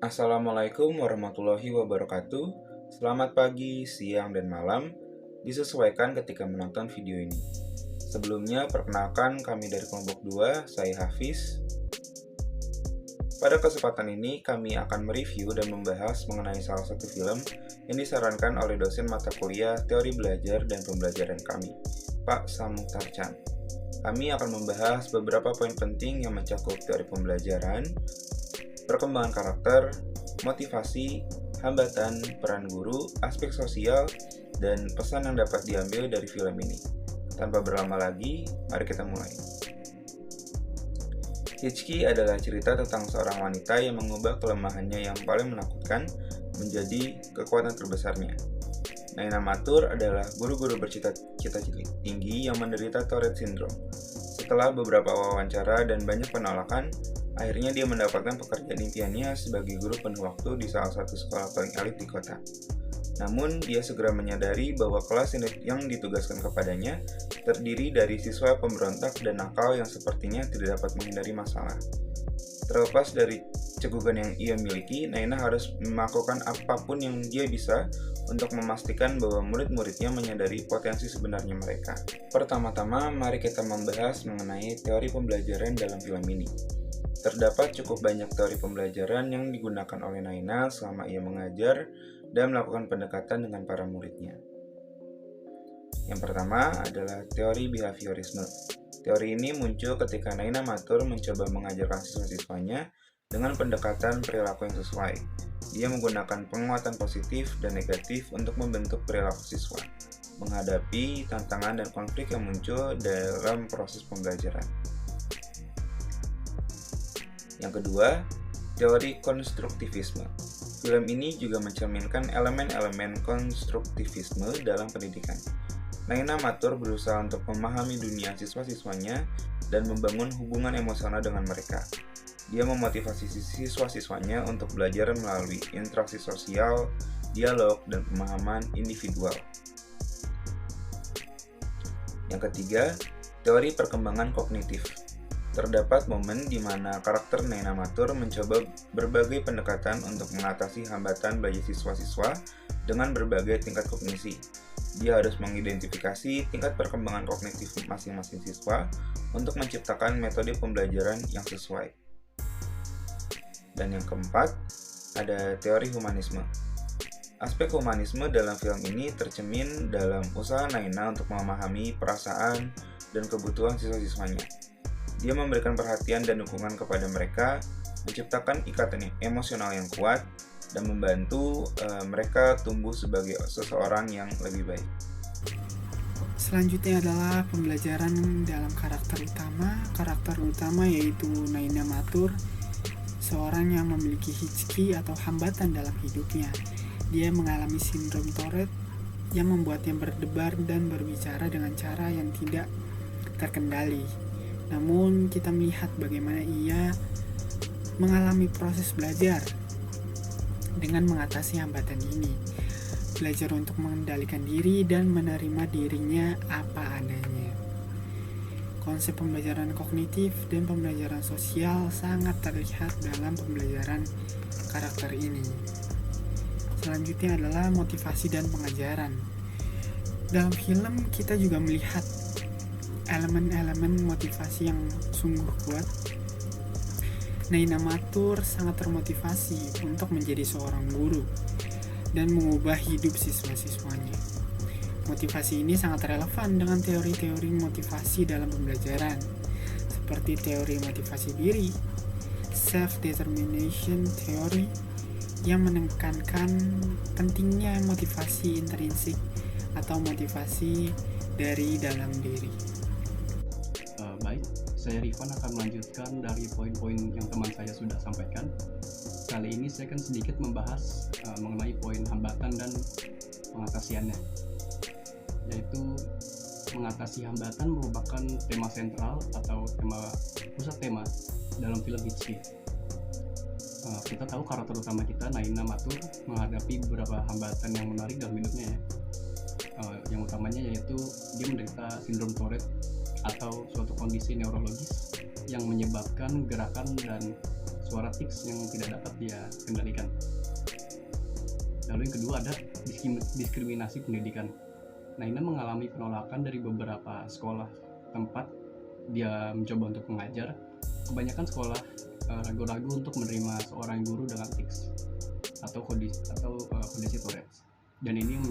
Assalamualaikum warahmatullahi wabarakatuh. Selamat pagi, siang, dan malam. Disesuaikan ketika menonton video ini. Sebelumnya, perkenalkan kami dari kelompok 2, saya Hafiz. Pada kesempatan ini, kami akan mereview dan membahas mengenai salah satu film yang disarankan oleh dosen mata kuliah Teori Belajar dan Pembelajaran kami, Pak Samukhtar Chan. Kami akan membahas beberapa poin penting yang mencakup teori pembelajaran, perkembangan karakter, motivasi, hambatan, peran guru, aspek sosial, dan pesan yang dapat diambil dari film ini. Tanpa berlama lagi, mari kita mulai. Hitchki adalah cerita tentang seorang wanita yang mengubah kelemahannya yang paling menakutkan menjadi kekuatan terbesarnya. Naina Mathur adalah guru-guru bercita-cita tinggi yang menderita Tourette Syndrome. Setelah beberapa wawancara dan banyak penolakan, akhirnya dia mendapatkan pekerjaan impiannya sebagai guru penuh waktu di salah satu sekolah paling elit di kota. Namun, dia segera menyadari bahwa kelas yang ditugaskan kepadanya terdiri dari siswa pemberontak dan nakal yang sepertinya tidak dapat menghindari masalah. Terlepas dari cegukan yang ia miliki, Naina harus melakukan apapun yang dia bisa untuk memastikan bahwa murid-muridnya menyadari potensi sebenarnya mereka. Pertama-tama, mari kita membahas mengenai teori pembelajaran dalam film ini. Terdapat cukup banyak teori pembelajaran yang digunakan oleh Naina selama ia mengajar dan melakukan pendekatan dengan para muridnya. Yang pertama adalah teori behaviorisme. Teori ini muncul ketika Naina Mathur mencoba mengajarkan siswa-siswanya dengan pendekatan perilaku yang sesuai. Dia menggunakan penguatan positif dan negatif untuk membentuk perilaku siswa, menghadapi tantangan dan konflik yang muncul dalam proses pembelajaran. Yang kedua, teori konstruktivisme. Film ini juga mencerminkan elemen-elemen konstruktivisme dalam pendidikan. Naina Mathur berusaha untuk memahami dunia siswa-siswanya dan membangun hubungan emosional dengan mereka. Dia memotivasi siswa-siswanya untuk belajar melalui interaksi sosial, dialog, dan pemahaman individual. Yang ketiga, teori perkembangan kognitif. Terdapat momen di mana karakter Naina Mathur mencoba berbagai pendekatan untuk mengatasi hambatan bagi siswa-siswa dengan berbagai tingkat kognisi. Dia harus mengidentifikasi tingkat perkembangan kognitif masing-masing siswa untuk menciptakan metode pembelajaran yang sesuai. Dan yang keempat, ada teori humanisme. Aspek humanisme dalam film ini tercermin dalam usaha Naina untuk memahami perasaan dan kebutuhan siswa-siswanya. Dia memberikan perhatian dan dukungan kepada mereka, menciptakan ikatan emosional yang kuat, dan membantu mereka tumbuh sebagai seseorang yang lebih baik. Selanjutnya adalah pembelajaran dalam karakter utama. Karakter utama yaitu Naina Mathur, seorang yang memiliki Hitchki atau hambatan dalam hidupnya. Dia mengalami sindrom Tourette yang membuatnya berdebar dan berbicara dengan cara yang tidak terkendali. Namun kita melihat bagaimana ia mengalami proses belajar dengan mengatasi hambatan ini. Belajar untuk mengendalikan diri dan menerima dirinya apa adanya. Konsep pembelajaran kognitif dan pembelajaran sosial sangat terlihat dalam pembelajaran karakter ini. Selanjutnya adalah motivasi dan pengajaran. Dalam film kita juga melihat elemen-elemen motivasi yang sungguh kuat. Naina Mathur sangat termotivasi untuk menjadi seorang guru dan mengubah hidup siswa-siswanya. Motivasi ini sangat relevan dengan teori-teori motivasi dalam pembelajaran, seperti teori motivasi diri, self-determination theory, yang menekankan pentingnya motivasi intrinsik atau motivasi dari dalam diri. Baik, saya Rifan akan melanjutkan dari poin-poin yang teman saya sudah sampaikan. Kali ini saya akan sedikit membahas mengenai poin hambatan dan pengatasiannya. Yaitu mengatasi hambatan merupakan tema sentral atau pusat tema dalam film Hitchki. Kita tahu karakter utama kita, Naina Mathur, menghadapi beberapa hambatan yang menarik dalam hidupnya ya. Yang utamanya yaitu dia menderita sindrom Tourette atau suatu kondisi neurologis yang menyebabkan gerakan dan suara tics yang tidak dapat dia kendalikan. Lalu yang kedua ada diskriminasi pendidikan. Naina mengalami penolakan dari beberapa sekolah tempat dia mencoba untuk mengajar. Kebanyakan sekolah ragu-ragu untuk menerima seorang guru dengan tics atau kondisi Tourette's, dan ini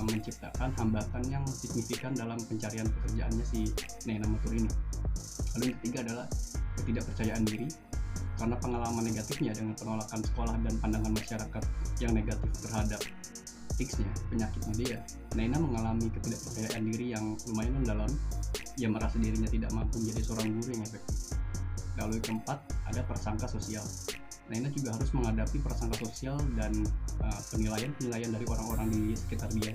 menciptakan hambatan yang signifikan dalam pencarian pekerjaannya si Naina Matur ini. Lalu yang ketiga adalah ketidakpercayaan diri. Karena pengalaman negatifnya dengan penolakan sekolah dan pandangan masyarakat yang negatif terhadap ticsnya, penyakitnya dia, Naina mengalami ketidakpercayaan diri yang lumayan mendalam. Ia merasa dirinya tidak mampu menjadi seorang guru yang efektif. Lalu yang keempat, ada prasangka sosial. Naina juga harus menghadapi prasangka sosial dan penilaian dari orang-orang di sekitar dia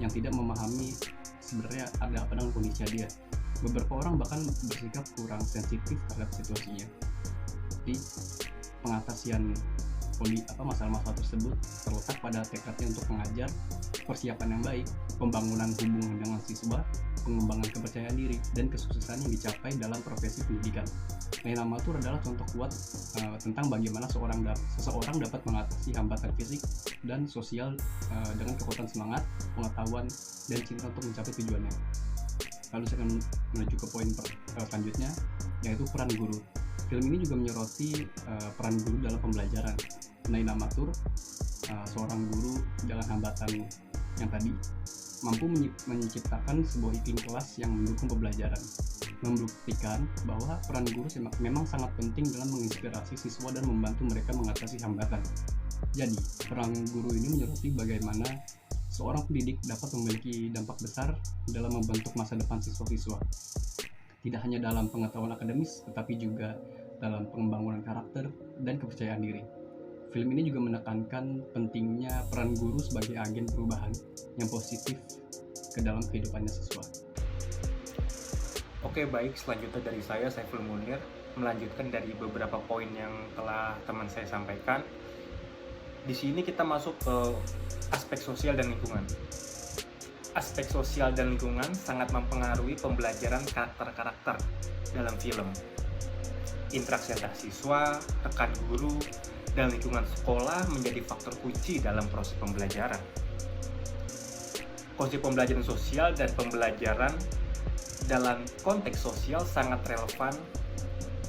yang tidak memahami sebenarnya ada apa dengan kondisi dia. Beberapa orang bahkan bersikap kurang sensitif terhadap situasinya. Jadi pengatasian masalah-masalah tersebut terletak pada tekadnya untuk mengajar, persiapan yang baik, pembangunan hubungan dengan siswa, pengembangan kepercayaan diri, dan kesuksesan yang dicapai dalam profesi pendidikan. Naina Matur adalah contoh kuat tentang bagaimana seseorang dapat mengatasi hambatan fisik dan sosial dengan kekuatan semangat, pengetahuan, dan cinta untuk mencapai tujuannya. Lalu saya akan menuju ke poin selanjutnya, yaitu peran guru. Film ini juga menyoroti peran guru dalam pembelajaran. Naina Matur, seorang guru dengan hambatan yang tadi, mampu menciptakan sebuah iklim kelas yang mendukung pembelajaran, membuktikan bahwa peran guru memang sangat penting dalam menginspirasi siswa dan membantu mereka mengatasi hambatan. Jadi, peran guru ini menyoroti bagaimana seorang pendidik dapat memiliki dampak besar dalam membentuk masa depan siswa-siswa. Tidak hanya dalam pengetahuan akademis, tetapi juga dalam pengembangan karakter dan kepercayaan diri. Film ini juga menekankan pentingnya peran guru sebagai agen perubahan yang positif ke dalam kehidupannya siswa. Oke, baik, selanjutnya dari saya, Saiful Munir, melanjutkan dari beberapa poin yang telah teman saya sampaikan. Di sini kita masuk ke aspek sosial dan lingkungan. Aspek sosial dan lingkungan sangat mempengaruhi pembelajaran karakter-karakter dalam film. Interaksi antar siswa, rekan guru, dan lingkungan sekolah menjadi faktor kunci dalam proses pembelajaran. Konsep pembelajaran sosial dan pembelajaran dalam konteks sosial sangat relevan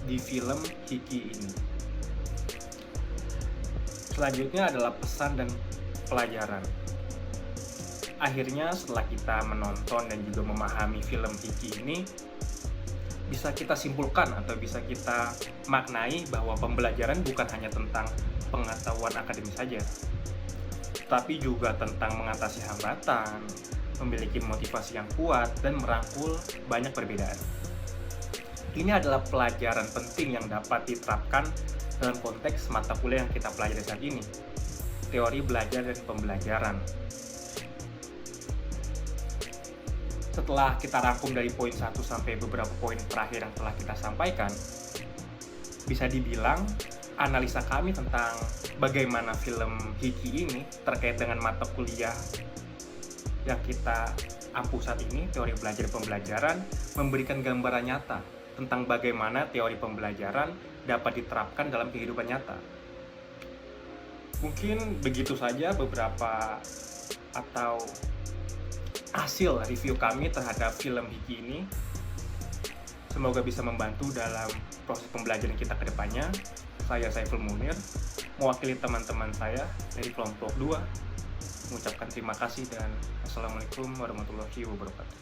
di film Hiki ini. Selanjutnya adalah pesan dan pelajaran. Akhirnya setelah kita menonton dan juga memahami film Hiki ini, bisa kita simpulkan atau bisa kita maknai bahwa pembelajaran bukan hanya tentang pengetahuan akademis saja, tapi juga tentang mengatasi hambatan, memiliki motivasi yang kuat, dan merangkul banyak perbedaan. Ini adalah pelajaran penting yang dapat diterapkan dalam konteks mata kuliah yang kita pelajari saat ini, teori belajar dan pembelajaran. Setelah kita rangkum dari poin 1 sampai beberapa poin terakhir yang telah kita sampaikan, bisa dibilang analisa kami tentang bagaimana film Hiki ini terkait dengan mata kuliah yang kita ampuh saat ini, teori belajar pembelajaran, memberikan gambaran nyata tentang bagaimana teori pembelajaran dapat diterapkan dalam kehidupan nyata. Mungkin begitu saja beberapa atau hasil review kami terhadap film Hiki ini. Semoga bisa membantu dalam proses pembelajaran kita ke depannya. Saya Saiful Munir, mewakili teman-teman saya dari kelompok 2, mengucapkan terima kasih dan Assalamualaikum warahmatullahi wabarakatuh.